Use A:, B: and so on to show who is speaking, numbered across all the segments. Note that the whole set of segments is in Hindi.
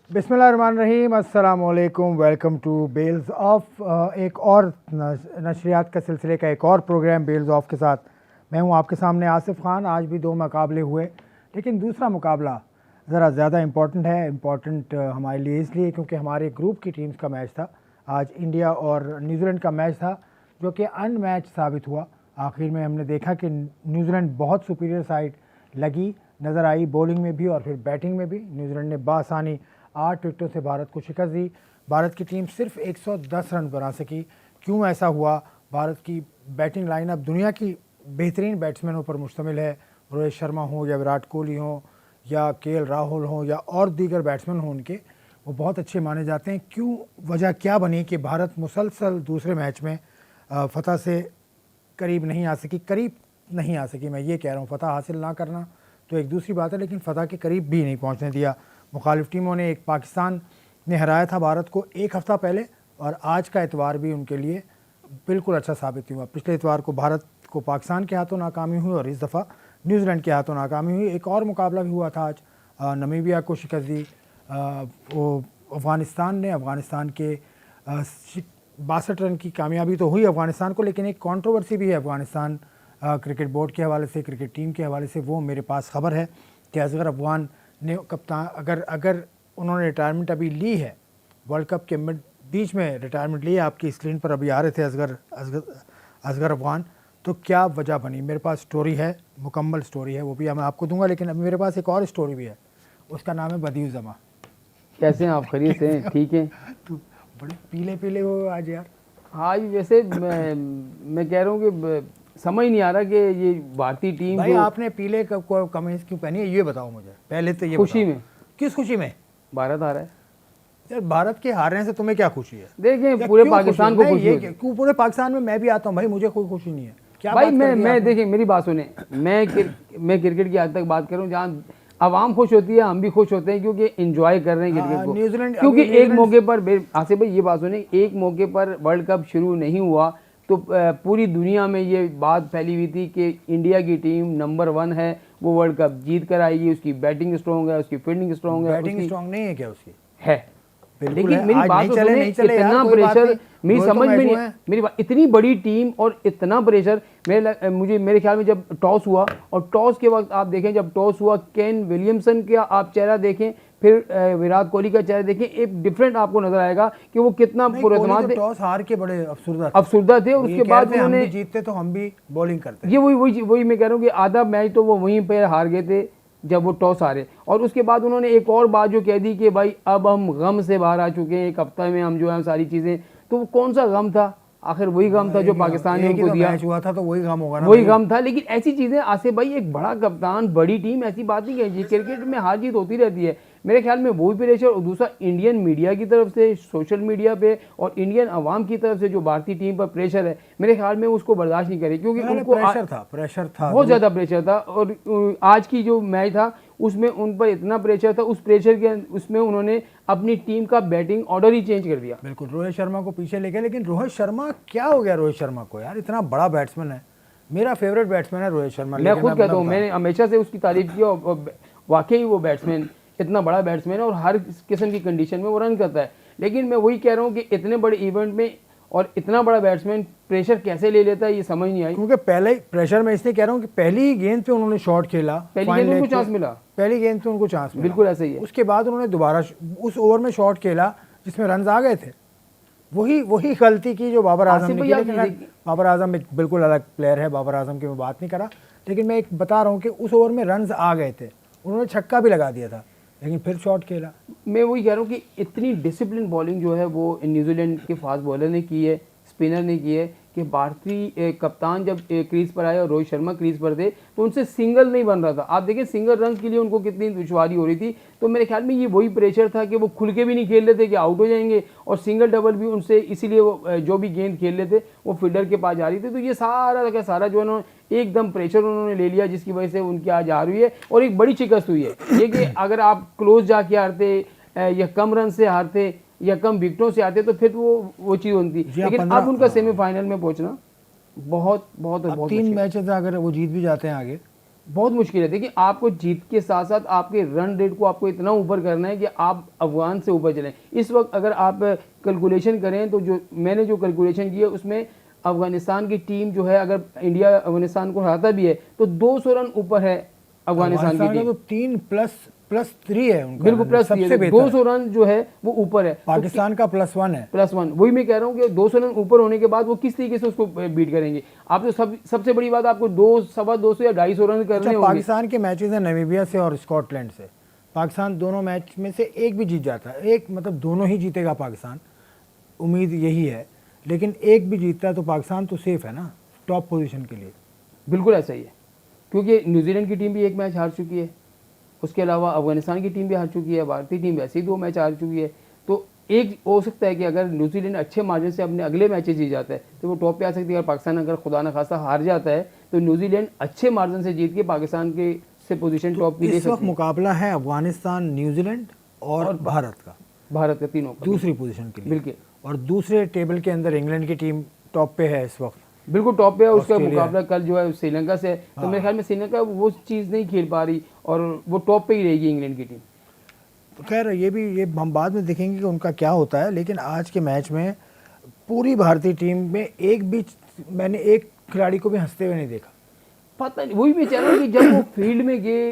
A: बिस्मिल्लाहिर्रहमानिर्रहीम, अस्सलाम वालेकुम। वेलकम टू बेल्स ऑफ, एक और नशरियात का सिलसिले का एक और प्रोग्राम बेल्स ऑफ के साथ मैं हूं आपके सामने आसिफ खान। आज भी दो मुकाबले हुए, लेकिन दूसरा मुकाबला ज़रा ज़्यादा इम्पॉर्टेंट है। इम्पॉर्टेंट हमारे लिए इसलिए क्योंकि हमारे ग्रुप की टीम्स का मैच था। आज इंडिया और न्यूजीलैंड का मैच था जो कि अनमैच साबित हुआ। आखिर में हमने देखा कि न्यूजीलैंड बहुत सुपीरियर साइड लगी नज़र आई, बॉलिंग में भी और फिर बैटिंग में भी। न्यूजीलैंड ने बासानी 8 विकेटों से भारत को शिकस्त दी। भारत की टीम सिर्फ 110 रन बना सकी। क्यों ऐसा हुआ? भारत की बैटिंग लाइनअप दुनिया की बेहतरीन बैट्समैनों पर मुश्तमिल है। रोहित शर्मा हो या विराट कोहली हो या केएल राहुल हो या और दीगर बैट्समैन हो, उनके वो बहुत अच्छे माने जाते हैं। क्यों, वजह क्या बनी कि भारत मुसलसल दूसरे मैच में फतह से करीब नहीं आ सकी। मैं ये कह रहा हूँ, फतह हासिल ना करना तो एक दूसरी बात है, लेकिन फतह के करीब भी नहीं पहुँचने दिया। मुखालिफ टीमों ने, एक पाकिस्तान ने हराया था भारत को एक हफ़्ता पहले, और आज का इतवार भी उनके लिए बिल्कुल अच्छा साबित हुआ। पिछले इतवार को भारत को पाकिस्तान के हाथों नाकामी हुई और इस दफ़ा न्यूजीलैंड के हाथों नाकामी हुई। एक और मुकाबला भी हुआ था आज, नमीबिया को शिकस्त दी अफ़गानिस्तान के 62 रन की कामयाबी तो हुई अफ़गानिस्तान को, लेकिन एक कंट्रोवर्सी भी है अफ़गानिस्तान क्रिकेट बोर्ड के हवाले से, क्रिकेट टीम के हवाले से। वो मेरे पास खबर है कि असगर अफगान ने कप्तान, अगर उन्होंने रिटायरमेंट अभी ली है, वर्ल्ड कप के बीच में रिटायरमेंट ली है, आपकी स्क्रीन पर अभी आ रहे थे असगर अफगान, तो क्या वजह बनी? मेरे पास स्टोरी है, मुकम्मल स्टोरी है, वो भी मैं आपको दूंगा। लेकिन अभी मेरे पास एक और स्टोरी भी है, उसका नाम है बदियू जमा।
B: कैसे हैं आप? खैरियत से हैं? ठीक है।
A: तो बड़े पीले पीले हो आज यार।
B: हाँ, वैसे मैं कह रहा हूँ कि समझ नहीं आ रहा कि ये भारतीय टीम
A: भाई आपने पीले कमीज क्यों पहनी है, ये बताओ मुझे पहले तो। ये
B: खुशी में।
A: किस खुशी में?
B: भारत आ रहा है
A: यार। भारत के हारने से तुम्हें क्या खुशी है?
B: देखें, पूरे पाकिस्तान को खुशी है।
A: क्यों? पूरे पाकिस्तान में मैं भी आता हूँ भाई, मुझे कोई खुशी नहीं है। क्या
B: भाई मैं देखें, मेरी बात सुने, मैं क्रिकेट की आज तक बात करूँ जहाँ आवाम खुश होती है, हम भी खुश होते हैं क्योंकि एंजॉय कर रहे हैं क्रिकेट को।
A: न्यूजीलैंड,
B: क्योंकि एक मौके पर आसिफ भाई ये बात सुने, एक मौके पर वर्ल्ड कप शुरू नहीं हुआ तो पूरी दुनिया में ये बात फैली हुई थी कि इंडिया की टीम नंबर 1 है, वो वर्ल्ड कप जीत कर आएगी, उसकी बैटिंग स्ट्रॉन्ग है, उसकी फील्डिंग स्ट्रॉन्ग है।
A: बैटिंग स्ट्रॉन्ग नहीं है क्या उसकी?
B: है, लेकिन
A: है।
B: मेरी बात तो सुने, इतना प्रेशर मेरी समझ में नहीं है। मेरी बात, इतनी बड़ी टीम और इतना प्रेशर, मेरे ख्याल में जब टॉस हुआ, और टॉस के वक्त आप देखें, जब टॉस हुआ, केन विलियमसन का आप चेहरा देखें, फिर विराट कोहली का चेहरा देखें, एक डिफरेंट आपको नजर आएगा कि वो कितना पुरस्कार थे।
A: टॉस हार के बड़े
B: अफसरदा थे, और उसके बाद उन्होंने
A: जीतते तो हम भी बॉलिंग करते।
B: ये वही मैं कह रहा हूँ कि आधा मैच तो वो वहीं पर हार गए थे जब वो टॉस हारे। और उसके बाद उन्होंने एक और बात जो कह दी कि भाई अब हम गम से बाहर आ चुके हैं, एक हफ्ते में हम जो है सारी चीज़ें। तो वो कौन सा गम था? आखिर वही गम था जो पाकिस्तान ने उनको दिया।
A: मैच हुआ था तो वही गम होगा ना,
B: वही गम था। लेकिन ऐसी चीज़ें आसिफ भाई, एक बड़ा कप्तान, बड़ी टीम, ऐसी बात नहीं है, क्रिकेट में हार जीत होती रहती है। मेरे ख्याल में वही प्रेशर, और दूसरा इंडियन मीडिया की तरफ से, सोशल मीडिया पे, और इंडियन अवाम की तरफ से जो भारतीय टीम पर प्रेशर है, मेरे ख्याल में उसको बर्दाश्त नहीं करे, क्योंकि उनको
A: प्रेशर था,
B: बहुत ज़्यादा प्रेशर था। और आज की जो मैच था उसमें उन पर इतना प्रेशर था, उस प्रेशर के उसमें उन्होंने अपनी टीम का बैटिंग ऑर्डर ही चेंज कर दिया।
A: बिल्कुल, रोहित शर्मा को पीछे लेके। लेकिन रोहित शर्मा क्या हो गया रोहित शर्मा को यार? इतना बड़ा बैट्समैन है, मेरा फेवरेट बैट्समैन है रोहित शर्मा।
B: मैं खुद कहता हूँ, मैंने हमेशा से उसकी तारीफ की, और वाकई वो बैट्समैन इतना बड़ा बैट्समैन है और हर किस्म की कंडीशन में वो रन करता है। लेकिन मैं वही कह रहा हूँ कि इतने बड़े इवेंट में और इतना बड़ा बैट्समैन प्रेशर कैसे ले लेता है, ये समझ नहीं आई।
A: क्योंकि पहले प्रेशर में इसलिए कह रहा हूँ कि पहली गेंद पे उन्होंने शॉट खेला,
B: पहली गेंद उनको चांस मिला,
A: पहली गेंद पे उनको चांस मिला,
B: बिल्कुल ऐसा ही है।
A: उसके बाद उन्होंने दोबारा उस ओवर में शॉट खेला जिसमें रन आ गए थे। वही गलती की जो बाबर आजम ने की। बाबर आजम एक बिल्कुल अलग प्लेयर है, बाबर आजम की मैं बात नहीं करा, लेकिन मैं एक बता रहा हूँ कि उस ओवर में रन आ गए थे, उन्होंने छक्का भी लगा दिया था, लेकिन फिर शॉट खेला।
B: मैं वही कह रहा हूँ कि इतनी डिसिप्लिन बॉलिंग जो है वो न्यूजीलैंड के फास्ट बॉलर ने की है, स्पिनर ने की है, कि भारतीय कप्तान जब क्रीज पर आए और रोहित शर्मा क्रीज पर थे तो उनसे सिंगल नहीं बन रहा था। आप देखिए सिंगल रन के लिए उनको कितनी दुश्वारी हो रही थी। तो मेरे ख्याल में ये वही प्रेशर था कि वो खुल के भी नहीं खेल रहे थे कि आउट हो जाएंगे, और सिंगल डबल भी उनसे, इसीलिए वो जो भी गेंद खेल रहे थे वो फील्डर के पास जा रही थी। तो ये सारा जो है एकदम प्रेशर उन्होंने ले लिया, जिसकी वजह से उनकी आज हार हुई है और एक बड़ी शिकस्त हुई है। ये कि अगर आप क्लोज जाके हारते या कम रन से हारते या कम विकेटों से आते तो फिर वो चीज़ होती। लेकिन अब उनका सेमीफाइनल में पहुंचना बहुत
A: 3 मैचेस अगर वो जीत भी जाते हैं आगे,
B: बहुत मुश्किल है। देखिए आपको जीत के साथ साथ आपके रन रेट को आपको इतना ऊपर करना है कि आप अफगान से ऊपर चलें। इस वक्त अगर आप कैलकुलेशन करें तो जो मैंने जो कैलकुलेशन की है उसमें अफगानिस्तान की टीम जो है, अगर इंडिया अफगानिस्तान को हराता भी है तो 200 रन ऊपर है अफगानिस्तान की
A: अफगानिस्तान का
B: टीम।
A: तो 3+3 है उनका,
B: बिल्कुल
A: रन
B: प्लस
A: सबसे बेहतर
B: 200 रन जो है वो ऊपर है।
A: पाकिस्तान का +1 है।
B: +1, वही मैं कह रहा हूँ कि 200 रन ऊपर होने के बाद वो किस तरीके से उसको बीट करेंगे। आप तो सबसे बड़ी बात आपको 200 या 250 रन करने
A: अच्छा,
B: होंगे।
A: पाकिस्तान के मैचेस हैं नामीबिया से और स्कॉटलैंड से। पाकिस्तान दोनों मैच में से एक भी जीत जाता है, एक मतलब दोनों ही जीतेगा पाकिस्तान, उम्मीद यही है। लेकिन एक भी जीतता है तो पाकिस्तान तो सेफ है ना टॉप पोजीशन के लिए।
B: बिल्कुल ऐसा ही है, क्योंकि न्यूजीलैंड की टीम भी एक मैच हार चुकी है, उसके अलावा अफगानिस्तान की टीम भी हार चुकी है, भारतीय टीम वैसे ही 2 मैच हार चुकी है। तो एक हो सकता है कि अगर न्यूजीलैंड अच्छे मार्जिन से अपने अगले मैचेस जीत जाता है तो वो टॉप पे आ सकती है। अगर पाकिस्तान अगर खुदा न खास्ता हार जाता है तो न्यूजीलैंड अच्छे मार्जिन से जीत के पाकिस्तान के से पोजीशन टॉप की ले
A: इस वक्त
B: सकती है।
A: मुकाबला है अफगानिस्तान, न्यूजीलैंड और भारत का,
B: भारत के तीनों का
A: दूसरी पोजीशन के लिए।
B: बिल्कुल
A: और दूसरे टेबल के अंदर इंग्लैंड की टीम टॉप पे है इस वक्त।
B: बिल्कुल टॉप पे है। उसका
A: ऑस्ट्रेलिया
B: मुकाबला कल जो है श्रीलंका से है, तो मेरे ख्याल में श्रीलंका वो चीज़ नहीं खेल पा रही और वो टॉप पे ही रहेगी इंग्लैंड की टीम।
A: तो खैर ये हम बाद में देखेंगे कि उनका क्या होता है। लेकिन आज के मैच में पूरी भारतीय टीम में मैंने एक खिलाड़ी को भी हंसते हुए नहीं देखा।
B: पता नहीं, वही मैं चाह रहा हूँ कि जब वो फील्ड में गए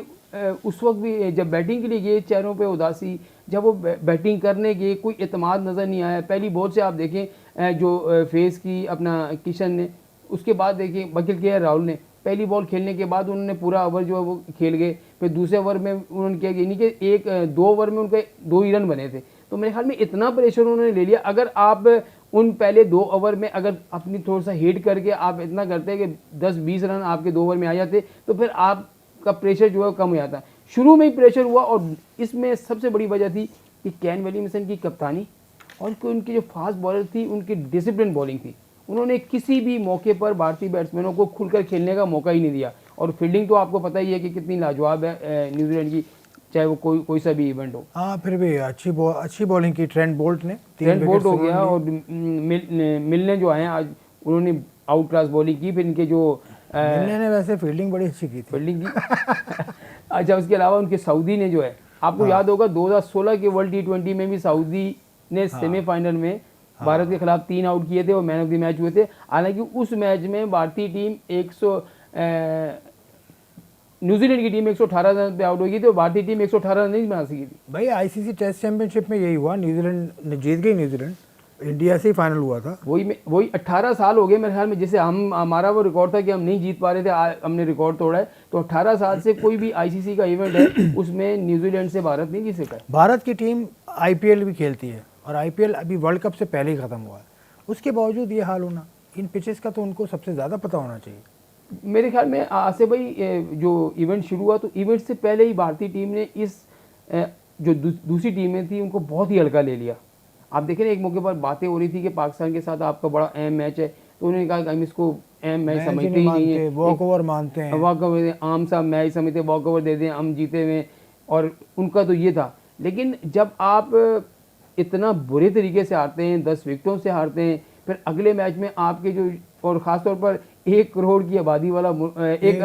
B: उस वक्त भी जब बैटिंग के लिए गए चेहरों पे उदासी, जब वो बैटिंग करने गए कोई एतमाद नज़र नहीं आया। पहली बॉल से आप देखें जो फेस की अपना किशन ने, उसके बाद देखें वकील के राहुल ने, पहली बॉल खेलने के बाद उन्होंने पूरा ओवर जो है वो खेल गए। फिर दूसरे ओवर में उन्होंने किया, यानी कि 2 ओवर में उनके 2 ही रन बने थे। तो मेरे ख्याल में इतना प्रेशर उन्होंने ले लिया। अगर आप उन पहले 2 ओवर में अगर अपनी थोड़ा सा हिट करके आप इतना करते कि 10-20 रन आपके 2 ओवर में आ जाते तो फिर आपका प्रेशर जो है कम हो जाता। शुरू में ही प्रेशर हुआ और इसमें सबसे बड़ी वजह थी कि केन विलियमसन की कप्तानी और उनकी जो फास्ट बॉलर थी उनकी डिसिप्लिन बॉलिंग थी। उन्होंने किसी भी मौके पर भारतीय बैट्समैनों को खुलकर खेलने का मौका ही नहीं दिया। और फील्डिंग तो आपको पता ही है कि कितनी लाजवाब है न्यूजीलैंड की, चाहे वो कोई सा भी इवेंट हो।
A: हाँ, फिर भी अच्छी बॉलिंग की ट्रेंट बोल्ट ने।
B: ट्रेंट बोल्ट हो गया और मिलने जो आए आज उन्होंने आउट क्लास बॉलिंग की। फिर इनके जो
A: मिलने ने वैसे फील्डिंग बड़ी अच्छी की थी।
B: फील्डिंग की अच्छा, उसके अलावा उनके सऊदी ने जो है, आपको याद होगा 2016 के वर्ल्ड T20 में भी सऊदी ने सेमीफाइनल में भारत के खिलाफ 3 आउट किए थे और मैन ऑफ द मैच हुए थे। हालांकि उस मैच में भारतीय टीम न्यूजीलैंड की टीम 118 रन पे आउट हो गई थी और भारतीय टीम 118 रन नहीं बना सकी थी।
A: भाई आईसीसी टेस्ट चैंपियनशिप में यही हुआ, न्यूजीलैंड ने जीत गई। न्यूजीलैंड इंडिया से ही फाइनल हुआ था।
B: वही 18 साल हो गए मेरे ख्याल में, जैसे हमारा वो रिकॉर्ड था कि हम नहीं जीत पा रहे थे, हमने रिकॉर्ड तोड़ा है। तो 18 साल से कोई भी आईसीसी का इवेंट है उसमें न्यूजीलैंड से भारत नहीं जीत सका।
A: भारत की टीम आईपीएल भी खेलती है और आईपीएल अभी वर्ल्ड कप से पहले ही खत्म हुआ है, उसके बावजूद ये हाल होना, इन पिचेस का तो उनको सबसे ज़्यादा पता होना चाहिए।
B: मेरे ख्याल में आसिफ भाई जो इवेंट शुरू हुआ तो इवेंट से पहले ही भारतीय टीम ने इस जो दूसरी टीमें थी उनको बहुत ही हल्का ले लिया। आप देखें ना, एक मौके पर बातें हो रही थी कि पाकिस्तान के साथ आपका बड़ा अहम मैच है, तो उन्होंने कहा कि हम इसको अहम मैच समझते ही नहीं है,
A: वॉक ओवर मानते हैं,
B: वॉक ओवर आम सा मैच समझते, वॉक ओवर दे दें हम जीते हुए। और उनका तो ये था। लेकिन जब आप इतना बुरे तरीके से हारते हैं, 10 विकेटों से हारते हैं, फिर अगले मैच में आपके जो, और ख़ासतौर पर 1 करोड़ की आबादी वाला 1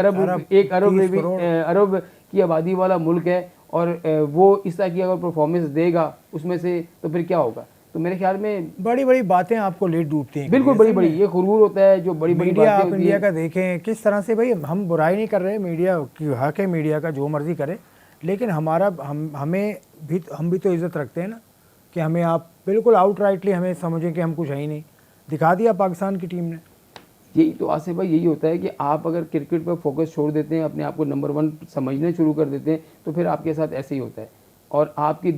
B: अरब की आबादी वाला मुल्क है और वो इस तरह की अगर परफॉर्मेंस देगा उसमें से तो फिर क्या होगा। तो मेरे ख्याल में
A: बड़ी बड़ी बातें आपको ले डूबती हैं।
B: बिल्कुल बड़ी ये गुरूर होता है जो बड़ी बड़ी
A: मीडिया
B: बातें
A: आप
B: होती
A: इंडिया
B: हैं।
A: का देखें किस तरह से, भाई हम बुराई नहीं कर रहे, मीडिया की हक है, मीडिया का जो मर्जी करे, लेकिन हम भी तो इज्जत रखते हैं ना, कि हमें आप बिल्कुल आउटराइटली हमें समझें कि हम कुछ है ही नहीं। दिखा दिया पाकिस्तान की टीम ने।
B: यही तो आसिफ भाई, यही होता है कि आप अगर क्रिकेट पर फोकस छोड़ देते हैं, अपने आप को नंबर 1 समझने शुरू कर देते हैं, तो फिर आपके साथ ऐसे ही होता है। और आपकी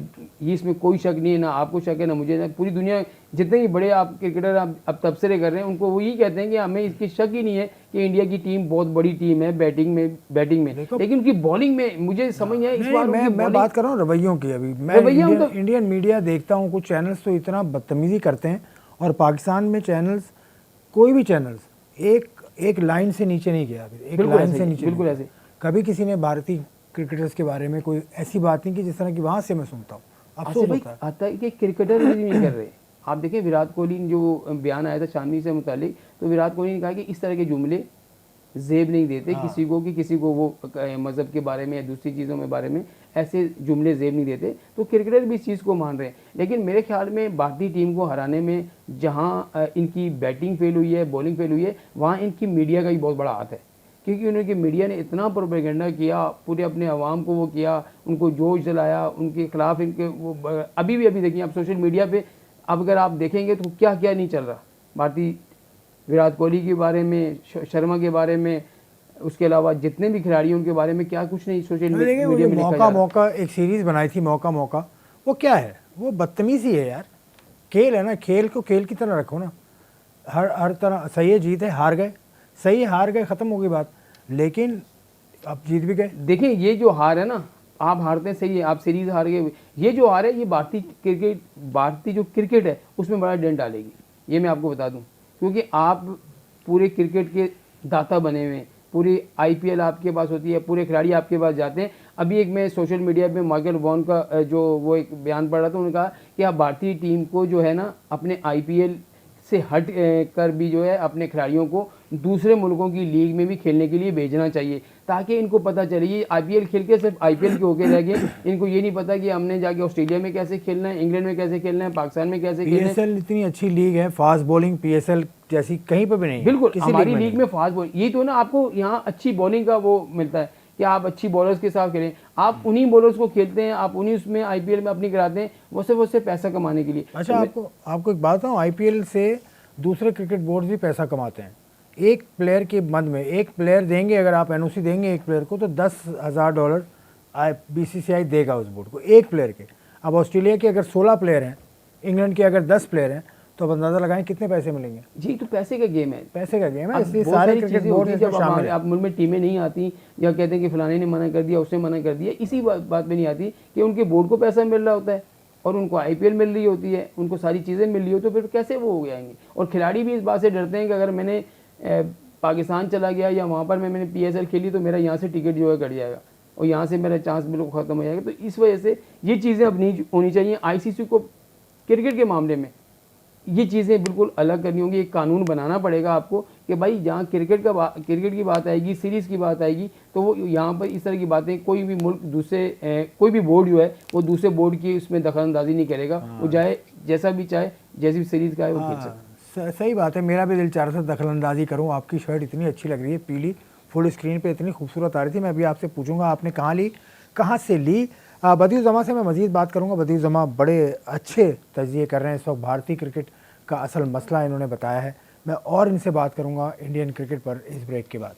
B: ये इसमें कोई शक नहीं है, ना आपको शक है ना मुझे, ना पूरी दुनिया जितने भी बड़े आप क्रिकेटर अब तबसरे कर रहे हैं उनको वो यही कहते हैं कि हमें इसकी शक ही नहीं है कि इंडिया की टीम बहुत बड़ी टीम है बैटिंग में, लेकिन उनकी बॉलिंग में मुझे समझ नहीं है इस बार।
A: मैं बात कर रहा हूँ रवैयों की। अभी मैं इंडियन मीडिया देखता हूँ, कुछ चैनल्स तो इतना बदतमीजी करते हैं, और पाकिस्तान में चैनल्स, कोई भी चैनल्स एक लाइन से नीचे नहीं गया, एक लाइन से नीचे,
B: बिल्कुल ऐसे।
A: कभी किसी ने भारतीय क्रिकेटर्स के बारे में कोई ऐसी बात नहीं की जिस तरह की वहाँ से मैं सुनता हूँ। अफसोस होता है
B: आता है कि क्रिकेटर भी नहीं कर रहे। आप देखें विराट कोहली जो बयान आया था चांदनी से मुतालिक, तो विराट कोहली ने कहा कि इस तरह के जुमले जेब नहीं देते किसी को, कि किसी को वो मज़हब के बारे में या दूसरी चीज़ों में बारे में ऐसे जुमले जेब नहीं देते। तो क्रिकेटर भी इस चीज़ को मान रहे हैं। लेकिन मेरे ख्याल में भारतीय टीम को हराने में जहाँ इनकी बैटिंग फेल हुई है, बॉलिंग फेल हुई है, वहाँ इनकी मीडिया का भी बहुत बड़ा हाथ है। क्योंकि उनकी मीडिया ने इतना प्रोपेगेंडा किया, पूरे अपने आवाम को वो किया, उनको जोश दिलाया, उनके खिलाफ इनके वो अभी देखिए आप सोशल मीडिया पे अब अगर आप देखेंगे तो क्या क्या नहीं चल रहा भारतीय, विराट कोहली के बारे में, शर्मा के बारे में, उसके अलावा जितने भी खिलाड़ी हैं उनके बारे में क्या कुछ नहीं सोशल मीडिया में लिखा जा रहा।
A: मौका एक सीरीज़ बनाई थी मौका, वो क्या है, वो बदतमीज़ी है यार। खेल है ना, खेल को खेल की तरह रखो ना। हर तरह सही है, जीत है, हार गए, सही है, हार गए, ख़त्म हो गई बात। लेकिन अब जीत भी गए।
B: देखिए ये जो हार है ना, आप हारते हैं सही है, आप सीरीज हार गए, ये जो हार है ये भारतीय जो क्रिकेट है उसमें बड़ा डेंट डालेगी, ये मैं आपको बता दूं। क्योंकि आप पूरे क्रिकेट के दाता बने हुए हैं, पूरी आईपीएल आपके पास होती है, पूरे खिलाड़ी आपके पास जाते हैं। अभी एक मैं सोशल मीडिया पे माइकल वॉन का जो वो एक बयान पढ़ रहा था, उन्होंने कहा कि आप भारतीय टीम को जो है ना अपने आईपीएल से हट कर भी जो है अपने खिलाड़ियों को दूसरे मुल्कों की लीग में भी खेलने के लिए भेजना चाहिए, ताकि इनको पता चले। ये आईपीएल खेल के सिर्फ आईपीएल के होके रह गए, इनको ये नहीं पता कि हमने जाके ऑस्ट्रेलिया में कैसे खेलना है, इंग्लैंड में कैसे खेलना है, पाकिस्तान में कैसे खेलना है।
A: पीएसएल इतनी अच्छी लीग है, फास्ट बॉलिंग पीएसएल जैसी कहीं पर भी नहीं है।
B: बिल्कुल, हमारी लीग में फास्ट बॉलिंग, ये तो ना आपको यहाँ अच्छी बॉलिंग का वो मिलता है कि आप अच्छी बॉलर्स के साथ खेलें, आप उन्हीं बॉलर्स को खेलते हैं, आप उन्हीं उसमें आईपीएल में अपनी कराते हैं, वो सिर्फ पैसा कमाने के लिए।
A: अच्छा, आपको एक बात बताऊँ, आईपीएल से दूसरे क्रिकेट बोर्ड भी पैसा कमाते हैं। एक प्लेयर के मद में, एक प्लेयर देंगे, अगर आप एनओसी देंगे एक प्लेयर को तो $10,000 बीसीसीआई देगा उस बोर्ड को, एक प्लेयर के। अब ऑस्ट्रेलिया के अगर 16 प्लेयर हैं, इंग्लैंड के अगर 10 प्लेयर हैं, तो अब अंदाजा लगाएं कितने पैसे मिलेंगे।
B: जी, तो पैसे का गेम है,
A: पैसे का गेम है, इसलिए सारे क्रिकेट बोर्ड में शामिल है।
B: आप मुल्क में टीमें नहीं आती या कहते हैं कि फलाने ने मना कर दिया, उसने मना कर दिया, इसी बात में नहीं आती कि उनके बोर्ड को पैसा मिल रहा होता है और उनको आईपीएल मिल रही होती है, उनको सारी चीज़ें मिल रही हो, तो फिर कैसे वो हो जाएंगे। और खिलाड़ी भी इस बात से डरते हैं कि अगर मैंने पाकिस्तान चला गया या वहाँ पर मैंने पीएसएल खेली तो मेरा यहाँ से टिकट जो है कट जाएगा और यहाँ से मेरा चांस बिल्कुल ख़त्म हो जाएगा। तो इस वजह से ये चीज़ें अब नहीं होनी चाहिए। आईसीसी को क्रिकेट के मामले में ये चीज़ें बिल्कुल अलग करनी होंगी, एक कानून बनाना पड़ेगा आपको कि भाई जहाँ क्रिकेट की बात आएगी, सीरीज़ की बात आएगी, तो वो यहाँ पर इस तरह की बातें कोई भी मुल्क कोई भी बोर्ड जो है वो दूसरे बोर्ड की उसमें दखलअंदाजी नहीं करेगा। वो चाहे जैसा भी चाहे, जैसी भी सीरीज़ का है वो खेल सकता है।
A: सही बात है, मेरा भी दिल चाह रहा था दखलअंदाजी करूँ। आपकी शर्ट इतनी अच्छी लग रही है, पीली, फुल स्क्रीन पे इतनी खूबसूरत आ रही थी। मैं अभी आपसे पूछूंगा आपने कहाँ ली, कहाँ से ली। बदियू जमा से मैं मज़ीद बात करूंगा। बदियू जमा बड़े अच्छे तजिए कर रहे हैं इस वक्त, भारतीय क्रिकेट का असल मसला इन्होंने बताया है। मैं और इनसे बात करूंगा इंडियन क्रिकेट पर इस ब्रेक के बाद।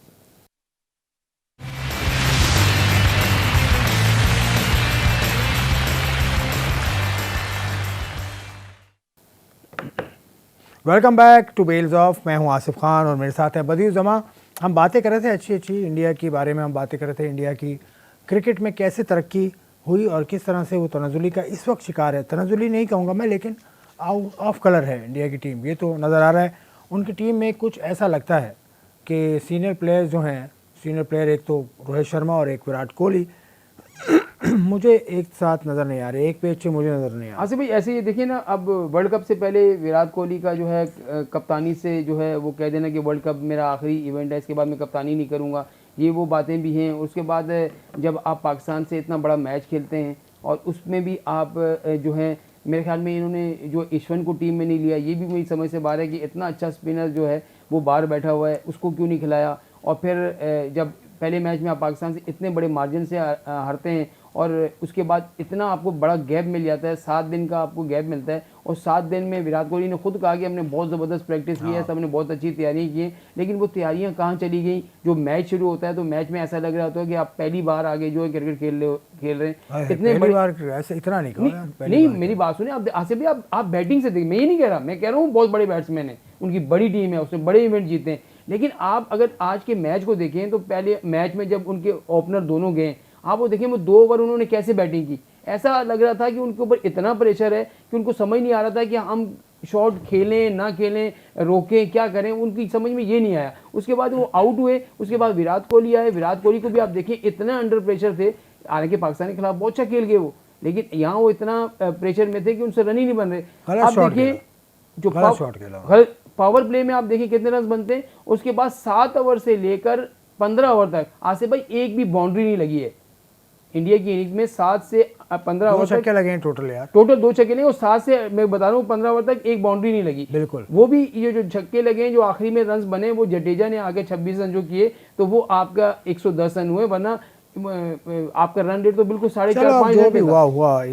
A: Welcome back to bells of. मैं हूं आसिफ खान और मेरे साथ है बदियू जमा। हम बातें कर रहे थे अच्छी इंडिया की बारे में, हम बातें कर रहे थे इंडिया की क्रिकेट में कैसे तरक्की हुई और किस तरह से वो तनाजुली का इस वक्त शिकार है। तनाजुली नहीं कहूँगा मैं, लेकिन आउट ऑफ कलर है इंडिया की टीम, ये तो नज़र आ रहा है। उनकी टीम में कुछ ऐसा लगता है कि सीनियर प्लेयर्स जो हैं, सीनियर प्लेयर एक तो रोहित शर्मा और एक विराट कोहली मुझे एक साथ नज़र नहीं आ रहे, एक पेज से मुझे नज़र नहीं आ रहा।
B: आसिफ भाई ऐसे ही देखिए ना, अब वर्ल्ड कप से पहले विराट कोहली का जो है कप्तानी से जो है वो कह देना कि वर्ल्ड कप मेरा आखिरी इवेंट है, इसके बाद मैं कप्तानी नहीं करूँगा, ये वो बातें भी हैं। उसके बाद जब आप पाकिस्तान से इतना बड़ा मैच खेलते हैं और उसमें भी आप जो है, मेरे ख्याल में इन्होंने जो ईश्वन को टीम में नहीं लिया, ये भी मेरी समझ से बाहर है कि इतना अच्छा स्पिनर जो है वो बाहर बैठा हुआ है, उसको क्यों नहीं खिलाया। और फिर जब पहले मैच में आप पाकिस्तान से इतने बड़े मार्जिन से हारते हैं और उसके बाद इतना आपको बड़ा गैप मिल जाता है, 7 दिन का आपको गैप मिलता है, और 7 दिन में विराट कोहली ने खुद कहा कि हमने बहुत ज़बरदस्त प्रैक्टिस की है, सबने बहुत अच्छी तैयारियां की हैं, लेकिन वो तैयारियां कहाँ चली गई। जो मैच शुरू होता है तो मैच में ऐसा लग रहा होता है कि आप पहली बार आगे जो है क्रिकेट खेल रहे हैं।
A: इतने बड़ी बार ऐसे इतना
B: नहीं, मेरी बात सुने आप, आसिफ भाई आप बैटिंग से देखिए, मैं ये नहीं कह रहा, मैं कह रहा हूँ बहुत बड़े बैट्समैन है, उनकी बड़ी टीम है, उसने बड़े इवेंट जीते हैं, लेकिन आप अगर आज के मैच को देखें तो पहले मैच में जब उनके ओपनर दोनों गए, आप वो देखें वो 2 ओवर उन्होंने कैसे बैटिंग की। ऐसा लग रहा था कि उनके ऊपर इतना प्रेशर है कि उनको समझ नहीं आ रहा था कि हम शॉट खेलें ना खेलें, रोकें क्या करें, उनकी समझ में ये नहीं आया। उसके बाद वो आउट हुए, उसके बाद विराट कोहली आए, विराट कोहली को भी आप देखें इतना अंडर प्रेशर थे, हालांकि पाकिस्तान के खिलाफ बहुत अच्छा खेल गए वो, लेकिन यहाँ वो इतना प्रेशर में थे कि उनसे रन ही नहीं बन रहे। आप देखिए जो पावर प्ले में आप देखिए कितने रन बनते हैं, उसके बाद 7 ओवर से लेकर 15 ओवर तक आसिफ भाई एक भी बाउंड्री नहीं लगी है इंडिया की इनिंग्स में। 7 से 15
A: दो
B: ओवर
A: छक्के लगे हैं टोटल यार,
B: टोटल 2 छक्के नहीं, और 7 से मैं बता रहा हूँ 15 ओवर तक एक बाउंड्री नहीं लगी।
A: बिल्कुल।
B: वो भी ये जो छक्के लगे हैं, जो आखिरी में रन बने, वो जडेजा ने आगे 26 रन जो किए, तो वो आपका 110 रन हुए, वरना आपका रन रेट तो बिल्कुल 4.5-5
A: जो भी हुआ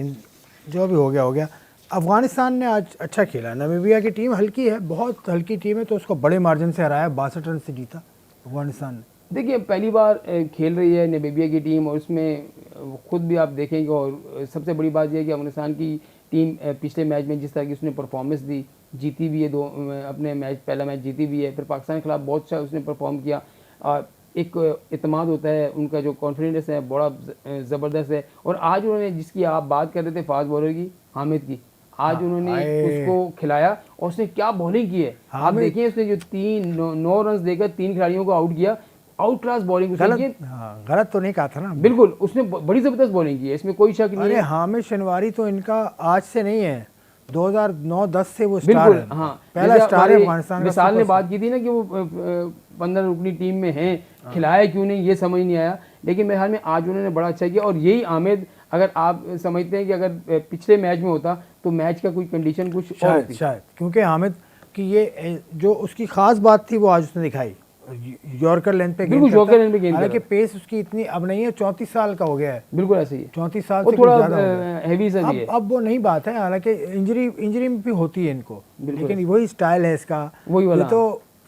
A: जो भी हो गया। अफगानिस्तान ने आज अच्छा खेला। नामीबिया की टीम हल्की है, बहुत हल्की टीम है, तो उसको बड़े मार्जिन से हराया, 62 रन से जीता अफगानिस्तान ने।
B: देखिए पहली बार खेल रही है नामीबिया की टीम, और उसमें खुद भी आप देखेंगे, और सबसे बड़ी बात यह है कि अफगानिस्तान की टीम पिछले मैच में जिस तरह की उसने परफॉर्मेंस दी, जीती भी है अपने मैच, पहला मैच जीती भी है, फिर पाकिस्तान के खिलाफ बहुत अच्छा उसने परफॉर्म किया, और एक इत्मीनान होता है, उनका जो कॉन्फिडेंस है बड़ा ज़बरदस्त है। और आज उन्होंने, जिसकी आप बात कर रहे थे फास्ट बॉलर की, हामिद की, आज उन्होंने उसको खिलाया, और उसने क्या बॉलिंग की है आप देखिए। उसने जो 9 रन देकर 3 खिलाड़ियों को आउट किया, आउट क्लास बॉलिंग।
A: गलत तो नहीं कहा था ना,
B: बिल्कुल, उसने बड़ी जबरदस्त बॉलिंग की है, इसमें कोई शक नहीं है।
A: हामिद शनवारी तो इनका आज से नहीं है, 2009-10 से वो स्टार है।
B: हाँ,
A: पहला स्टार है अफगानिस्तान का।
B: मिसाल ने बात की थी ना कि वो 15 रुकनी टीम में हैं, खिलाया क्यों नहीं ये समझ नहीं आया, लेकिन मेरे ख्याल में आज उन्होंने बड़ा अच्छा किया। और यही हामिद, अगर आप समझते हैं कि अगर पिछले मैच में होता तो मैच का कोई कंडीशन कुछ और होती
A: शायद, क्योंकि हामिद की ये जो उसकी खास बात थी वो आज उसने दिखाई, यॉर्कर लेंथ पे गेंद करता है। हालांकि पेस उसकी इतनी अब नहीं है, 34 साल का हो गया है।
B: बिल्कुल ऐसे ही है,
A: 34 साल
B: से थोड़ा हैवी सा भी है।
A: अब वो नहीं बात है, हालांकि इंजरी भी होती है इनको, लेकिन वही स्टाइल है इसका, वही वाला।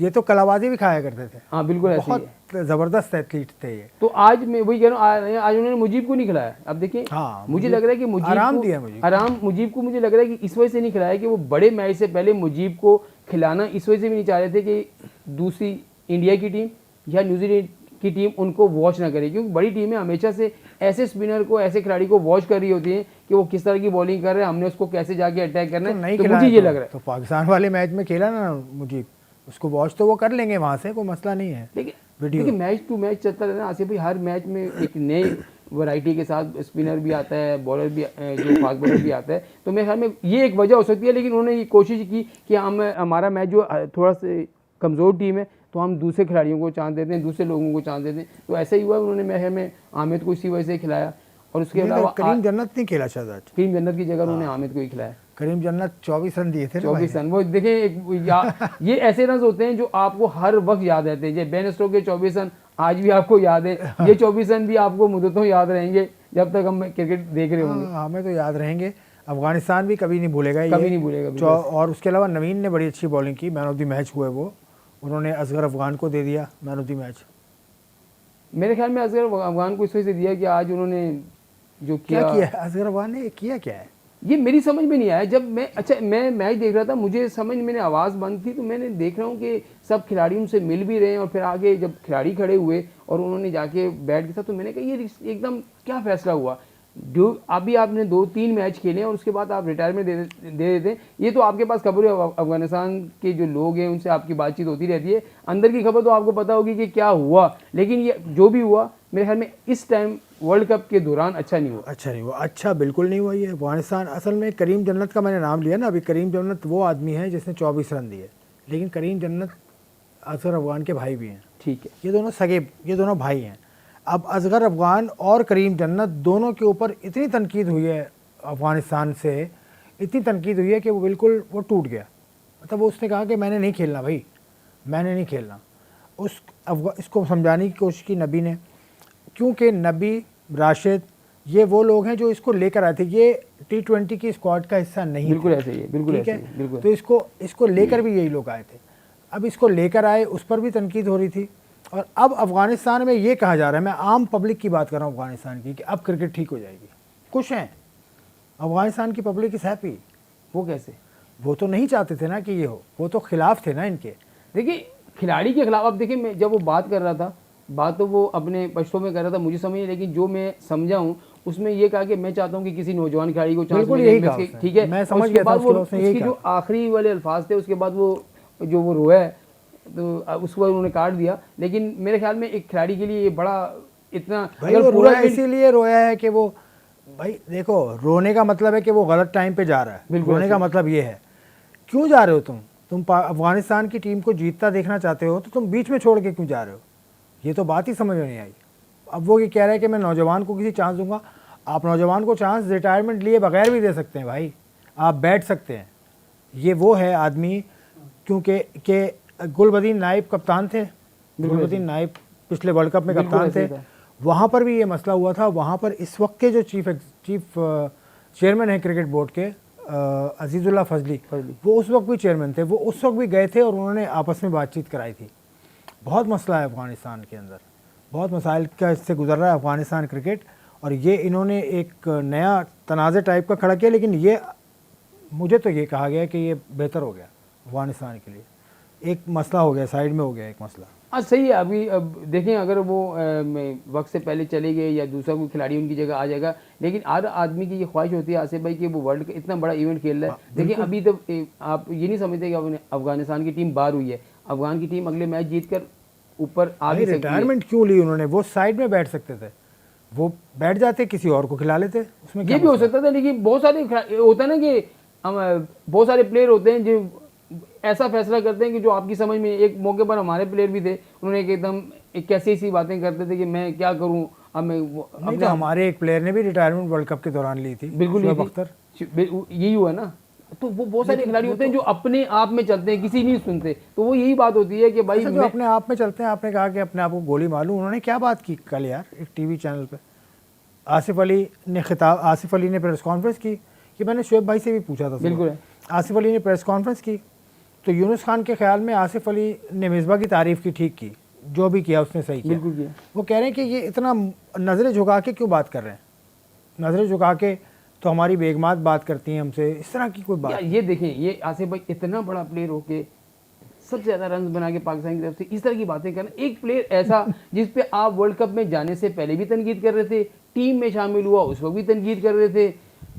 A: ये तो कलाबाजी भी खाया करते थे।
B: हाँ बिल्कुल ऐसे ही है,
A: बहुत जबरदस्त एथलीट थे ये।
B: तो आज मैं वही कह रहा हूँ, आज उन्होंने मुजीब को नहीं खिलाया। अब देखिए,
A: हाँ,
B: मुझे लग रहा है कि मुजीब को मुझे लग रहा है कि इस वजह से नहीं खिलाया कि वो बड़े मैच से पहले मुजीब को खिलाना इस वजह से भी नहीं चाह रहे थे कि दूसरी इंडिया की टीम या न्यूजीलैंड की टीम उनको वॉच ना करे, क्योंकि बड़ी टीमें हमेशा से ऐसे स्पिनर को, ऐसे खिलाड़ी को वॉच कर रही होती हैं कि वो किस तरह की बॉलिंग कर रहे हैं, हमने उसको कैसे जाके अटैक करना है। तो मुझे ये लग रहा है
A: तो पाकिस्तान वाले मैच में खेला ना मुजीब, उसको वॉच तो वो कर लेंगे वहाँ से, कोई मसला नहीं है।
B: देखिए मैच टू मैच चलता रहता है आसिफ भाई, हर मैच में एक नए वैरायटी के साथ स्पिनर भी आता है, बॉलर भी, जो फास्ट बॉलर भी आता है, तो मेरे ख्याल में ये एक वजह हो सकती है। लेकिन उन्होंने ये कोशिश की कि हमारा मैच जो थोड़ा सा कमज़ोर टीम है, तो हम दूसरे खिलाड़ियों को चांस देते हैं, दूसरे लोगों को चांस देते हैं, तो ऐसा ही हुआ। उन्होंने मेरे में हामिद को इसी वजह से खिलाया, और उसके अलावा
A: करीम जन्नत नहीं खेला शायद आज,
B: करीम जन्नत की जगह उन्होंने हामिद को ही खिलाया।
A: करीम जन्नत 24 रन दिए थे,
B: 24 रन। वो देखें ये ऐसे रन होते हैं जो आपको हर वक्त याद रहते हैं। बेन स्टोक्स के 24 रन आज भी आपको याद है, ये 24 रन भी आपको मुद्दतों याद रहेंगे जब तक हम क्रिकेट देख रहे होंगे।
A: हमें तो याद रहेंगे, अफगानिस्तान भी कभी नहीं भूलेगा,
B: कभी नहीं भूलेगा।
A: और उसके अलावा नवीन ने बड़ी अच्छी बॉलिंग की, मैन ऑफ द मैच हुए वो, उन्होंने असगर अफगान को दे दिया मैन ऑफ द मैच।
B: मेरे ख्याल में असगर अफगान को इस वजह से दिया कि आज उन्होंने जो
A: किया असगर अफगान ने किया क्या है,
B: ये मेरी समझ में नहीं आया। जब मैं मैच देख रहा था, मुझे समझ, मैंने आवाज़ बंद थी, तो मैंने देख रहा हूँ कि सब खिलाड़ी उनसे मिल भी रहे हैं, और फिर आगे जब खिलाड़ी खड़े हुए और उन्होंने जाके बैट किया, तो मैंने कहा ये एकदम क्या फैसला हुआ। जो अभी आपने 2-3 मैच खेले हैं और उसके बाद आप रिटायरमेंट दे देते हैं, ये तो आपके पास खबर है, अफगानिस्तान के जो लोग हैं उनसे आपकी बातचीत होती रहती है, अंदर की खबर तो आपको पता होगी कि क्या हुआ। लेकिन ये जो भी हुआ मेरे ख्याल में इस टाइम वर्ल्ड कप के दौरान अच्छा नहीं हुआ।
A: अच्छा बिल्कुल नहीं हुआ ये अफगानिस्तान। असल में करीम जन्नत का मैंने नाम लिया ना अभी, करीम जन्नत वो आदमी है जिसने 24 रन दिए, लेकिन करीम जन्नत असगर अफगान के भाई भी हैं।
B: ठीक है,
A: ये दोनों भाई हैं। अब असगर अफगान और करीम जन्नत दोनों के ऊपर इतनी तनकीद हुई है अफगानिस्तान से, इतनी तनकीद हुई है कि वो टूट गया। मतलब वो उसने कहा कि मैंने नहीं खेलना भाई, मैंने नहीं खेलना। इसको समझाने की कोशिश की नबी ने, क्योंकि नबी, राशिद, ये वो लोग हैं जो इसको लेकर आए थे। ये T20 की स्क्वाड का हिस्सा नहीं,
B: बिल्कुल ऐसे ही है, बिल्कुल
A: ठीक है। तो इसको लेकर भी यही लोग आए थे। अब इसको लेकर आए, उस पर भी तनकीद हो रही थी। और अब अफगानिस्तान में ये कहा जा रहा है, मैं आम पब्लिक की बात कर रहा हूँ अफगानिस्तान की, कि अब क्रिकेट ठीक हो जाएगी। खुश हैं अफगानिस्तान की पब्लिक, इज हैप्पी।
B: वो कैसे?
A: वो तो नहीं चाहते थे ना कि ये हो, वो तो खिलाफ थे ना इनके।
B: देखिए खिलाड़ी के खिलाफ, अब देखिए मैं जब वो बात कर रहा था, बात तो वो अपने पश्तों में कर रहा था, मुझे समझ नहीं, लेकिन जो मैं समझा हूँ उसमें ये कहा कि मैं चाहता हूँ कि किसी नौजवान खिलाड़ी को चांस मिले। ठीक है,
A: मैं समझ गया था
B: उसके जो आखिरी वाले अल्फाज थे, उसके बाद वो रोया है, तो उसके बाद उन्होंने काट दिया। लेकिन मेरे ख्याल में एक खिलाड़ी के लिए ये बड़ा इतना
A: पूरा इसीलिए रोया है कि वो, भाई देखो, रोने का मतलब है कि वो गलत टाइम पे जा रहा है। रोने का मतलब ये है, क्यों जा रहे हो तुम? तुम अफगानिस्तान की टीम को जीतता देखना चाहते हो तो तुम बीच में छोड़ के क्यों जा रहे हो? ये तो बात ही समझ में नहीं आई। अब वो ये कह रहा है कि मैं नौजवान को किसी चांस दूंगा। आप नौजवान को चांस रिटायरमेंट लिए बगैर भी दे सकते हैं भाई, आप बैठ सकते हैं। ये वो है आदमी, क्योंकि के गुलबदीन नाइब कप्तान थे, गुलबदीन नाइब पिछले वर्ल्ड कप में कप्तान थे, वहाँ पर भी ये मसला हुआ था। वहाँ पर इस वक्त के जो चीफ चेयरमैन हैं क्रिकेट बोर्ड के, अजीज़ुल्लाह फजली, वो उस वक्त भी चेयरमैन थे, वो उस वक्त भी गए थे और उन्होंने आपस में बातचीत कराई थी। बहुत मसला है अफ़गानिस्तान के अंदर, बहुत मसाइल का इससे गुजर रहा है अफ़गानिस्तान क्रिकेट, और ये इन्होंने एक नया तनाज़े टाइप का खड़ा किया। लेकिन ये मुझे तो ये कहा गया कि ये बेहतर हो गया अफ़गानिस्तान के लिए, एक मसला हो गया, साइड में हो गया एक मसला।
B: हाँ सही है। अभी अब देखें, अगर वो वक्त से पहले चले गए या दूसरा कोई खिलाड़ी उनकी जगह आ जाएगा, लेकिन हर आदमी की ये ख्वाहिश होती है आसिफ भाई कि वो वर्ल्ड का इतना बड़ा इवेंट खेल रहा है। देखिए अभी तो आप ये नहीं समझते कि अफगानिस्तान की टीम बाहर हुई है, अफगान की टीम अगले मैच जीत कर ऊपर आ भी सकती है।
A: रिटायरमेंट क्यों ली उन्होंने? वो साइड में बैठ सकते थे, वो बैठ जाते, किसी और को खिला लेते, उसमें
B: ये भी हो सकता था। लेकिन बहुत सारे होता है ना कि बहुत सारे प्लेयर होते हैं जो ऐसा फैसला करते हैं कि जो आपकी समझ में, एक मौके पर हमारे प्लेयर भी थे, उन्होंने एकदम एक कैसी सी बातें करते थे कि मैं क्या करूं, अब मैं
A: नहीं, तो हमारे एक प्लेयर ने भी रिटायरमेंट वर्ल्ड कप के दौरान ली थी,
B: बिल्कुल
A: अख्तर,
B: यही हुआ ना। तो वो बहुत सारे खिलाड़ी होते हैं जो अपने आप में चलते हैं, किसी नहीं सुनते। तो वो यही बात होती है कि भाई
A: जो अपने आप में चलते हैं। आपने कहा कि अपने आप को गोली मारूं, उन्होंने क्या बात की कल यार एक टीवी चैनल पे? आसिफ अली ने प्रेस कॉन्फ्रेंस की, कि मैंने शुएब भाई से भी पूछा था।
B: बिल्कुल है,
A: आसिफ अली ने प्रेस कॉन्फ्रेंस की तो यूनुस खान के ख्याल में आसिफ अली ने मिसबा की तारीफ़ की, ठीक की, जो भी किया उसने सही किया।
B: बिल्कुल किया।
A: वो कह रहे हैं कि ये इतना नज़रें झुका के क्यों बात कर रहे हैं? नज़रें झुका के तो हमारी बेगमात बात करती हैं हमसे, इस तरह की कोई बात।
B: ये देखें, ये आसिफ भाई इतना बड़ा प्लेयर होके सबसे ज़्यादा रन बना के पाकिस्तान की तरफ से इस तरह की बातें करना, एक प्लेयर ऐसा जिस पे आप वर्ल्ड कप में जाने से पहले भी तनकीद कर रहे थे, टीम में शामिल हुआ उस वक्त भी तनकीद कर रहे थे,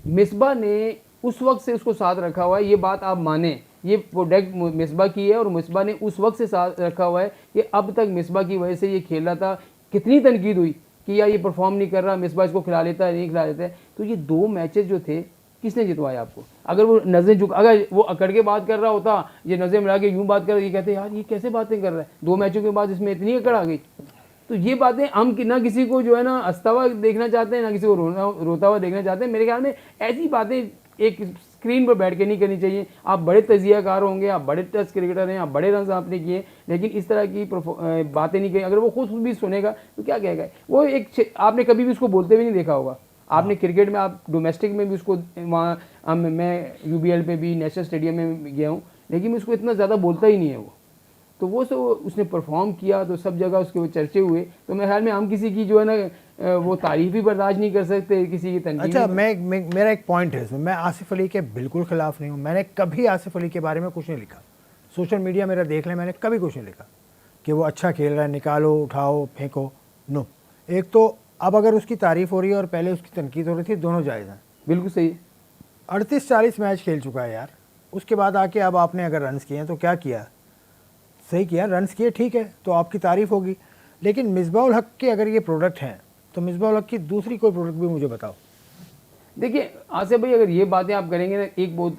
B: मिसबा ने उस वक्त से उसको साथ रखा हुआ है, ये बात आप माने, ये प्रोडक्ट मिसबा की है और मिसबा ने उस वक्त से साथ रखा हुआ है कि अब तक मिसबा की वजह से ये खेल रहा था। कितनी तनकीद हुई कि यार ये परफॉर्म नहीं कर रहा, मिसबा इसको खिला लेता है, नहीं खिला लेता है। तो ये 2 मैचेस जो थे, किसने जितवाया आपको? अगर वो नज़रें झुका, अगर वो अकड़ के बात कर रहा होता, ये नज़रें मिला के यूँ बात कर रहा, ये कहते यार ये कैसे बातें कर रहा है, 2 मैचों के बाद इसमें इतनी अकड़ आ गई। तो ये बातें हम ना किसी को जो है ना हंसता हुआ देखना चाहते हैं, ना किसी को रोता हुआ देखना चाहते हैं। मेरे ख्याल में ऐसी बातें एक स्क्रीन पर बैठ के नहीं करनी चाहिए। आप बड़े तजियाकार होंगे, आप बड़े टेस्ट क्रिकेटर हैं, आप बड़े रन आपने किए, लेकिन इस तरह की बातें नहीं कही। अगर वो खुद भी सुनेगा तो क्या कहेगा? वो एक आपने कभी भी उसको बोलते हुए नहीं देखा होगा। आपने क्रिकेट में, आप डोमेस्टिक में भी उसको, वहाँ मैं यूबीएल पे भी, नेशनल स्टेडियम में गया हूँ, लेकिन उसको इतना ज़्यादा बोलता ही नहीं है वो। तो वो तो उसने परफॉर्म किया तो सब जगह उसके वो चर्चे हुए। तो मेरे ख्याल में हम किसी की जो है ना वो तारीफ भी बर्दाश्त नहीं कर सकते, किसी की तनकीद।
A: अच्छा, मेरा एक पॉइंट है इसमें, मैं आसिफ अली के बिल्कुल ख़िलाफ़ नहीं हूँ। मैंने कभी आसिफ अली के बारे में कुछ नहीं लिखा, सोशल मीडिया मेरा देख लें, मैंने कभी कुछ नहीं लिखा कि वो अच्छा खेल रहा है, निकालो, उठाओ, फेंको, नो। एक तो अब अगर उसकी तारीफ़ हो रही है और पहले उसकी तनकीद हो रही थी, दोनों जायज़ हैं।
B: बिल्कुल सही है।
A: 38-40 मैच खेल चुका है यार, उसके बाद आके अब आपने अगर रन्स किए हैं तो क्या किया? सही किया, रन्स किए, ठीक है, तो आपकी तारीफ़ होगी। लेकिन मिसबाह-उल हक के अगर ये प्रोडक्ट हैं तो मिसबाह-उल हक की दूसरी कोई प्रोडक्ट भी मुझे बताओ।
B: देखिए आसिफ भाई, अगर ये बातें आप करेंगे ना, एक बहुत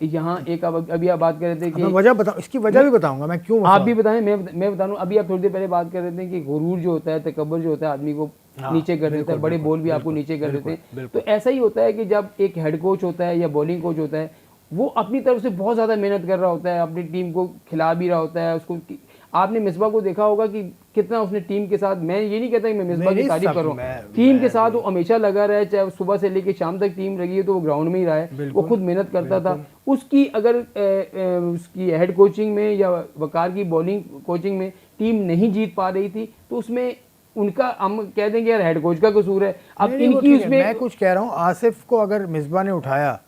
B: यहाँ एक अभी आप बात कर रहे थे कि
A: वजह बताओ, इसकी वजह भी बताऊंगा मैं क्यों।
B: आप भी बताएं, मैं बता दूं। अभी आप थोड़ी देर पहले बात कर रहे थे कि गुरूर जो होता है, तकब्बुर जो होता है, आदमी को नीचे कर देता है, बड़े बॉल भी आपको नीचे कर देते हैं। तो ऐसा ही होता है कि जब एक हेड कोच होता है या बॉलिंग कोच होता है, वो अपनी तरफ से बहुत ज़्यादा मेहनत कर रहा होता है, अपनी टीम को खिला भी रहा होता है उसको। आपने मिसबा को देखा होगा कि कितना उसने टीम के साथ, मैं ये नहीं कहता कि मैं मिसबा की तारीफ कर रहा हूँ, टीम के साथ वो हमेशा लगा रहा है, चाहे सुबह से लेकर शाम तक टीम लगी है तो वो ग्राउंड में ही रहा है, वो खुद मेहनत करता था। उसकी अगर उसकी हेड कोचिंग में या वकार की बॉलिंग कोचिंग में टीम नहीं जीत पा रही थी तो उसमें उनका, हम कह देंगे यार हेड कोच का कसूर है। अब इनकी उसमें,
A: मैं कुछ कह रहा हूँ, आसिफ को अगर मिसबा ने उठाया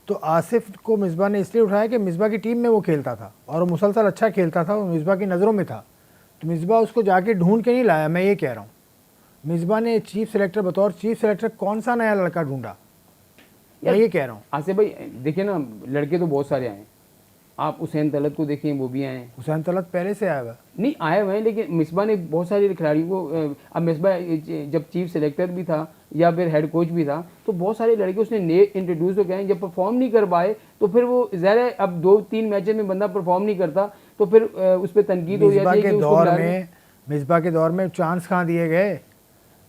A: तो आसिफ को मिसबा ने इसलिए उठाया कि मिसबा की टीम में वो खेलता था और वो मुसलसल अच्छा खेलता था, वो मिसबा की नज़रों में था, तो मिसबा उसको जाके ढूंढ के नहीं लाया। मैं ये कह रहा हूँ, मिसबा ने चीफ सेलेक्टर, बतौर चीफ सेलेक्टर कौन सा नया लड़का ढूंढा, मैं ये कह रहा हूँ।
B: आसिफ भाई देखिए ना, लड़के तो बहुत सारे आए, आप हुसैन तलत को देखें, वो भी आए हैं।
A: हुसैन तलत पहले से आया हुआ
B: नहीं, आए हुए हैं, लेकिन मिसबा ने बहुत सारे खिलाड़ियों को, अब मिसबा जब चीफ सेलेक्टर भी था या फिर हेड कोच भी था, तो बहुत सारे लड़के उसने नए इंट्रोड्यूस हो गए हैं। जब परफॉर्म नहीं कर पाए तो फिर वो ज़ाहिर है, अब 2-3 मैचेस में बंदा परफॉर्म नहीं करता तो फिर उस पर तनकीद हो जाती है कि उसको खिला रहे हैं।
A: मिसबा के दौर में चांस कहाँ दिए गए?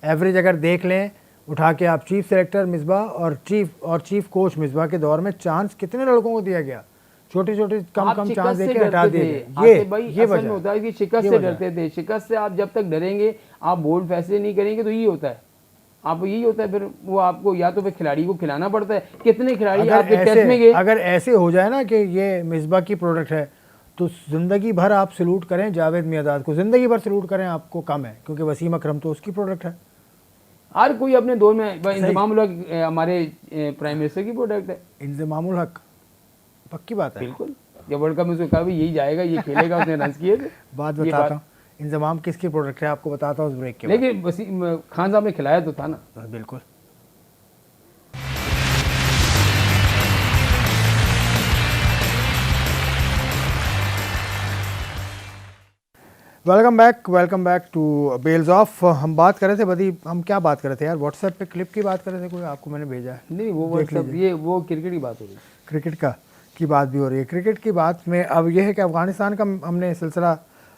A: एवरेज अगर देख लें उठा के आप, चीफ सेलेक्टर मिसबा और चीफ कोच मिसबा के दौर में चांस कितने लड़कों को दिया गया? छोटे छोटे कम
B: आप
A: चांस
B: शिकस्त से
A: देके हटा
B: डरते
A: दिए
B: थे।
A: गए।
B: आसिफ भाई,
A: ये
B: असल में
A: वजह
B: होता है कि शिकस्त
A: ये
B: से
A: वजह
B: डरते थे। शिकस्त से आप जब तक डरेंगे, आप बोल्ड फैसले नहीं करेंगे, तो यही होता है। आप यही होता है फिर वो आपको या तो फिर खिलाड़ी को खिलाना पड़ता है। कितने खिलाड़ी आपके टेस्ट में गए?
A: अगर ऐसे हो जाए ना कि ये मिसबा की प्रोडक्ट है, तो ज़िंदगी भर आप सलूट करें जावेद मियांदाद को, ज़िंदगी भर सलूट करें, आपको कम है, क्योंकि वसीम अकरम तो उसकी प्रोडक्ट है।
B: हर कोई अपने दौर में, इंतजाम उल हक हमारे प्राइम मिनिस्टर की प्रोडक्ट है।
A: इंतजामुल हक पक्की बात है।
B: बिल्कुल, जब वर्ल्ड कप में उसने कहा भी यही जाएगा, ये खेलेगा, उसने रन किए थे।
A: बात बताता हूँ, इंतजाम किसकी प्रोडक्ट है आपको बताता हूँ उस ब्रेक के बाद।
B: लेकिन वसीम खान साहब ने खिलाया तो था ना।
A: बिल्कुल। Welcome back to bells of. हम बात कर रहे थे बदी, हम क्या बात कर रहे थे यार? व्हाट्सएप पे क्लिप की बात कर रहे थे, कोई आपको मैंने भेजा है।
B: नहीं, वो व्हाट्सएप, ये वो क्रिकेट की बात हो रही है।
A: क्रिकेट की बात भी हो रही है। क्रिकेट की बात में अब यह है कि अफ़गानिस्तान का हमने सिलसिला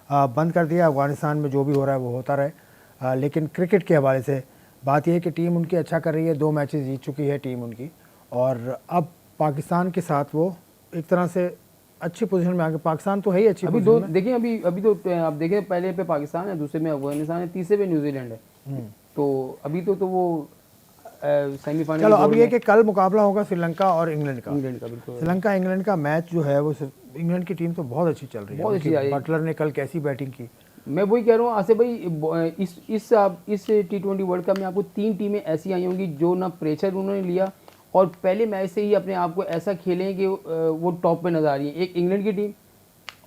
A: बंद कर दिया। अफ़गानिस्तान में जो भी हो रहा है वो होता रहे, लेकिन क्रिकेट के हवाले से बात यह है कि टीम उनकी अच्छा कर रही है, 2 मैचेस जीत चुकी है टीम उनकी, और अब पाकिस्तान के साथ वो एक तरह से अच्छी पोजीशन में आ गए। पाकिस्तान तो है ही अच्छी
B: अभी
A: पोजीशन
B: दो देखिए, अभी तो आप देखें, पहले पे पाकिस्तान है, दूसरे में अफगानिस्तान है, तीसरे पे न्यूजीलैंड है। तो अभी तो वो सेमीफाइनल।
A: चलो अब ये कि कल मुकाबला होगा श्रीलंका और इंग्लैंड का।
B: बिल्कुल।
A: श्रीलंका इंग्लैंड का मैच जो है वो, इंग्लैंड की टीम तो बहुत अच्छी चल रही है,
B: बहुत अच्छी जा रही है।
A: बटलर ने कल कैसी बैटिंग की।
B: मैं वही कह रहा हूँ आसिफ भाई, इस T20 वर्ल्ड कप में आपको 3 टीमें ऐसी आई होंगी जो ना प्रेशर उन्होंने लिया और पहले मैच से ही अपने आप को ऐसा खेले कि वो टॉप पे नजर आ रही है। एक इंग्लैंड की टीम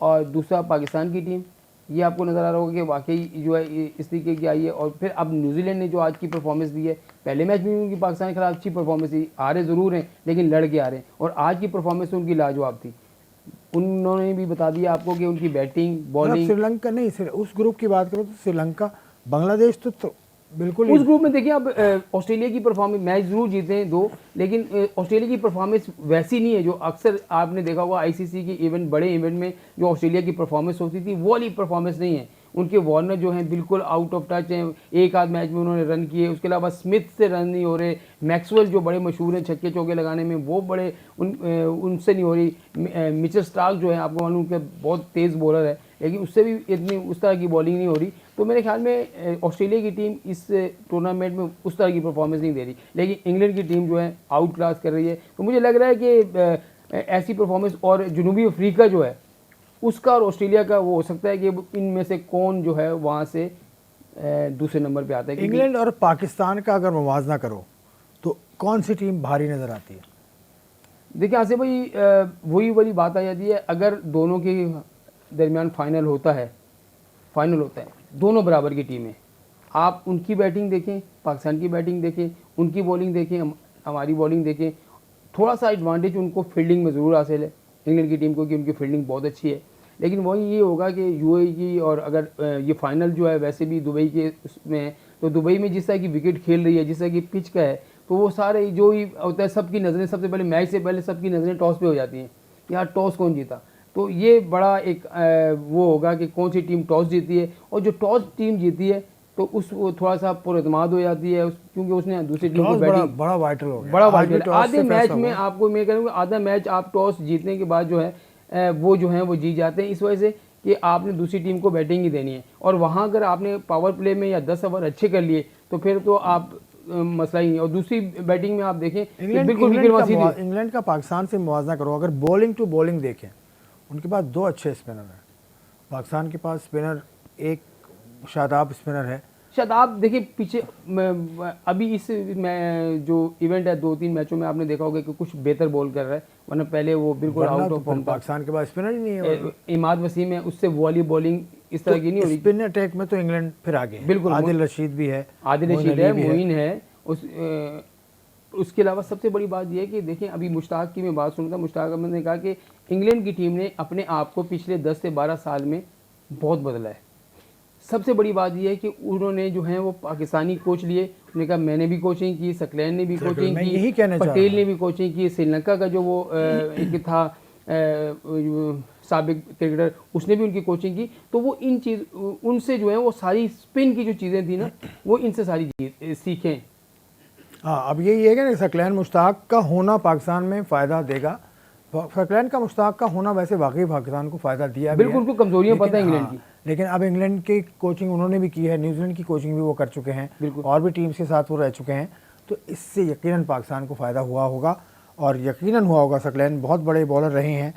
B: और दूसरा पाकिस्तान की टीम। ये आपको नज़र आ रहा होगा कि वाकई जो है इस तरीके की आई है। और फिर अब न्यूजीलैंड ने जो आज की परफॉर्मेंस दी है, पहले मैच में उनकी पाकिस्तान के खिलाफ अच्छी परफॉर्मेंस थी, आ रहे ज़रूर हैं लेकिन लड़ के आ रहे हैं, और आज की परफॉर्मेंस उनकी लाजवाब थी। उन्होंने भी बता दिया आपको कि उनकी बैटिंग बॉलिंग।
A: श्रीलंका नहीं, उस ग्रुप की बात करो तो श्रीलंका, बांग्लादेश तो बिल्कुल
B: उस ग्रुप में देखिए, अब ऑस्ट्रेलिया की परफॉर्मेंस, मैच जरूर जीते हैं 2, लेकिन ऑस्ट्रेलिया की परफॉर्मेंस वैसी नहीं है जो अक्सर आपने देखा होगा आईसीसी के इवेंट, बड़े इवेंट में जो ऑस्ट्रेलिया की परफॉर्मेंस होती थी, वो वाली परफॉर्मेंस नहीं है। उनके वार्नर जो हैं बिल्कुल आउट ऑफ टच हैं, एक आध मैच में उन्होंने रन किए, उसके अलावा स्मिथ से रन नहीं हो रहे। मैक्सवेल जो बड़े मशहूर हैं छक्के चौके लगाने में, वो बड़े उनसे नहीं हो रही। मिचेल स्टार्क जो है आपको मालूम कि बहुत तेज़ बॉलर है, लेकिन उससे भी इतनी उस तरह की बॉलिंग नहीं हो रही। तो मेरे ख्याल में ऑस्ट्रेलिया की टीम इस टूर्नामेंट में उस तरह की परफॉर्मेंस नहीं दे रही, लेकिन इंग्लैंड की टीम जो है आउट क्लास कर रही है। तो मुझे लग रहा है कि ऐसी परफॉर्मेंस, और जनूबी अफ्रीका जो है उसका और ऑस्ट्रेलिया का वो हो सकता है कि इनमें से कौन जो है वहाँ से दूसरे नंबर पे आता है।
A: इंग्लैंड और पाकिस्तान का अगर मुवाजना करो तो कौन सी टीम भारी नज़र आती है?
B: देखिए आसिफ भाई, वही वाली बात आ जाती है, अगर दोनों के दरमियान फाइनल होता है, दोनों बराबर की टीमें, आप उनकी बैटिंग देखें, पाकिस्तान की बैटिंग देखें, उनकी बॉलिंग देखें, हमारी बॉलिंग देखें, थोड़ा सा एडवांटेज उनको फील्डिंग में ज़रूर हासिल है इंग्लैंड की टीम को, कि उनकी फील्डिंग बहुत अच्छी है। लेकिन वही ये होगा कि यूएई की, और अगर ये फाइनल जो है वैसे भी दुबई के उसमें है, तो दुबई में जिस तरह की विकेट खेल रही है, जिस तरह की पिच का है, तो वो सारे जो ही होता है, सबकी नज़रें सबसे पहले, मैच से पहले सबकी नज़रें टॉस पे हो जाती हैं, यार टॉस कौन जीता। तो ये बड़ा एक वो होगा कि कौन सी टीम टॉस जीती है, और जो टॉस टीम जीती है तो उस वो थोड़ा सा पुरएतमाद हो जाती है, क्योंकि उसने दूसरी टीम को बैटिंग,
A: बड़ा वाइटल हो गया,
B: बड़ा वाइटल। आधे मैच में आपको मैं कहूँगा, आधा मैच आप टॉस जीतने के बाद जो है वो जो है वो जीत जाते हैं, इस वजह से कि आपने दूसरी टीम को बैटिंग ही देनी है। और वहाँ अगर आपने पावर प्ले में या 10 ओवर अच्छे कर लिए तो फिर तो आप मसला ही नहीं। और दूसरी बैटिंग में आप देखें, बिल्कुल
A: इंग्लैंड का पाकिस्तान से मुवाजना करो, अगर बॉलिंग टू बॉलिंग देखें, उनके पास 2 अच्छे स्पिनर हैं। पाकिस्तान के पास स्पिनर एक शादाब स्पिनर है।
B: शादाब देखिए पीछे अभी इस जो इवेंट है 2-3 मैचों में आपने देखा होगा कि कुछ बेहतर बॉल कर रहा है, वरना पहले वो बिल्कुल आउट ऑफ फॉर्म।
A: पाकिस्तान के पास स्पिनर ही नहीं है।
B: इमाद वसीम है, उससे वॉली बॉलिंग इस तरह की नहीं हो रही।
A: स्पिन अटैक में तो इंग्लैंड फिर आगे, बिल्कुल। आदिल रशीद भी है,
B: मोइन है, उसके अलावा सबसे बड़ी बात यह है कि देखें, अभी मुश्ताक की मैं बात सुना था, मुश्ताक अहमद ने कहा कि इंग्लैंड की टीम ने अपने आप को पिछले 10 से 12 साल में बहुत बदला है। सबसे बड़ी बात यह है कि उन्होंने जो है वो पाकिस्तानी कोच लिए, उन्होंने कहा मैंने भी कोचिंग की, सकलैन ने भी कोचिंग
A: मैं
B: की,
A: यही कहना चाह
B: पटेल ने भी कोचिंग की, श्रीलंका का जो वो एक था साबिक क्रिकेटर, उसने भी उनकी कोचिंग की। तो वो इन चीज़ उनसे जो है वो सारी स्पिन की जो चीज़ें थी ना, वो इनसे सारी सीखें।
A: हाँ, अब यही है कि ना सकलैन मुश्ताक का होना पाकिस्तान में फ़ायदा देगा। सकलैन का मुश्ताक का होना वैसे वाकई पाकिस्तान को फ़ायदा दिया भी है।
B: बिल्कुल, उनको कमजोरियां पता है इंग्लैंड की।
A: लेकिन अब इंग्लैंड की कोचिंग उन्होंने भी की है, न्यूजीलैंड की कोचिंग भी वो कर चुके हैं, और भी टीम्स के साथ वो रह चुके हैं। तो इससे यकीनन पाकिस्तान को फ़ायदा हुआ होगा, और यकीनन हुआ होगा। सकलैन बहुत बड़े बॉलर रहे हैं।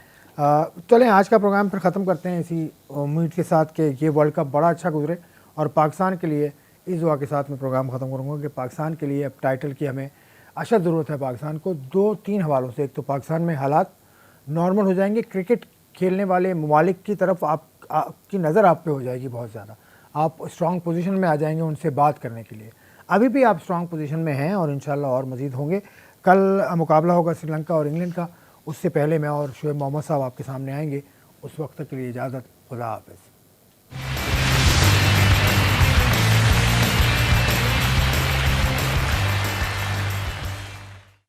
A: चलें आज का प्रोग्राम पर ख़त्म करते हैं इसी उम्मीद के साथ कि ये वर्ल्ड कप बड़ा अच्छा गुजरे, और पाकिस्तान के लिए इस दुआ के साथ मैं प्रोग्राम ख़त्म करूँगा कि पाकिस्तान के लिए अब टाइटल की हमें अशद ज़रूरत है। पाकिस्तान को 2-3 हवालों से, एक तो पाकिस्तान में हालात नॉर्मल हो जाएंगे, क्रिकेट खेलने वाले ममालिक की तरफ आपकी नज़र आप पे हो जाएगी बहुत ज़्यादा, आप स्ट्रॉन्ग पोजीशन में आ जाएंगे उनसे बात करने के लिए। अभी भी आप स्ट्रॉन्ग पोजीशन में हैं, और इंशाल्लाह और मज़ीद होंगे। कल मुकाबला होगा श्रीलंका और इंग्लैंड का, उससे पहले मैं और शुएब मोहम्मद साहब आपके सामने आएंगे। उस वक्त तक के लिए इजाज़त, खुदा हाफ़िज़।